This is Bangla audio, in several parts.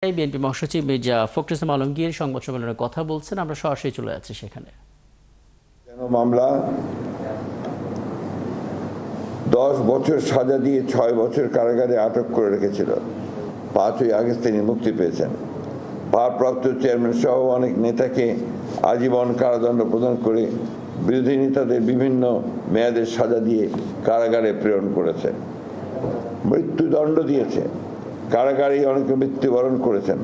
এই বিএনপি মহাসচিব মির্জা ফখরুল ইসলাম আলমগীর সংবাদ সম্মেলনে কথা বলছেন। আমরা সরাসরি চলে যাচ্ছি সেখানে। কেন মামলা 10 বছর সাজা দিয়ে 6 বছর কারাগারে আটক করে রেখেছিল। 5ই আগস্ট তিনি মুক্তি পেয়েছেন। ভারপ্রাপ্ত চেয়ারম্যান সহ অনেক নেতাকে আজীবন কারাদণ্ড প্রদান করে বিরোধী নেতাদের বিভিন্ন মেয়াদের সাজা দিয়ে কারাগারে প্রেরণ করেছে, মৃত্যুদণ্ড দিয়েছে। কারাগারেই অনেকে মৃত্যুবরণ করেছেন।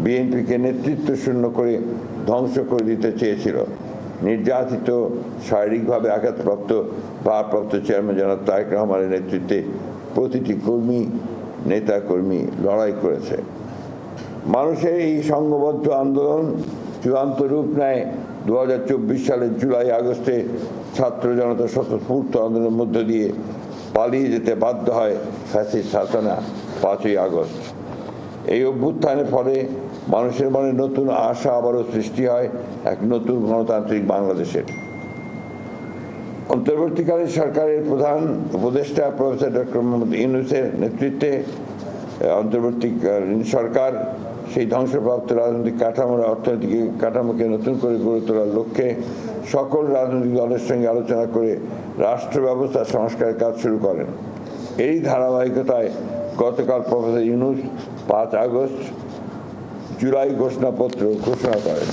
বিএনপিকে নেতৃত্ব শূন্য করে ধ্বংস করে দিতে চেয়েছিল। নির্যাতিত, শারীরিকভাবে আঘাতপ্রাপ্ত ভারপ্রাপ্ত চেয়ারম্যান জনাব তারেক রহমানের নেতৃত্বে প্রতিটি কর্মী, নেতা কর্মী লড়াই করেছে। মানুষের এই সংঘবদ্ধ আন্দোলন চূড়ান্ত রূপ নেয় 2024 সালের জুলাই আগস্টে ছাত্র জনতা স্বতঃস্ফূর্ত আন্দোলনের মধ্য দিয়ে পালিয়ে যেতে বাধ্য হয় ফ্যাসিস্ট শাসনা 5ই আগস্ট। এই অভ্যুত্থানের ফলে মানুষের মনে নতুন আশা আবারও সৃষ্টি হয় এক নতুন গণতান্ত্রিক বাংলাদেশের। অন্তর্বর্তীকালীন সরকারের প্রধান উপদেষ্টা প্রফেসর ডক্টর মোহাম্মদ ইউনূসের নেতৃত্বে অন্তর্বর্তীকালীন সরকার সেই ধ্বংসপ্রাপ্ত রাজনৈতিক অর্থনৈতিক কাঠামোকে নতুন করে গড়ে তোলার লক্ষ্যে সকল রাজনৈতিক দলের সঙ্গে আলোচনা করে রাষ্ট্র ব্যবস্থা সংস্কারের কাজ শুরু করেন। এই ধারাবাহিকতায় গতকাল প্রফেসর ইউনূস 5 আগস্ট জুলাই ঘোষণাপত্র ঘোষণা করেন।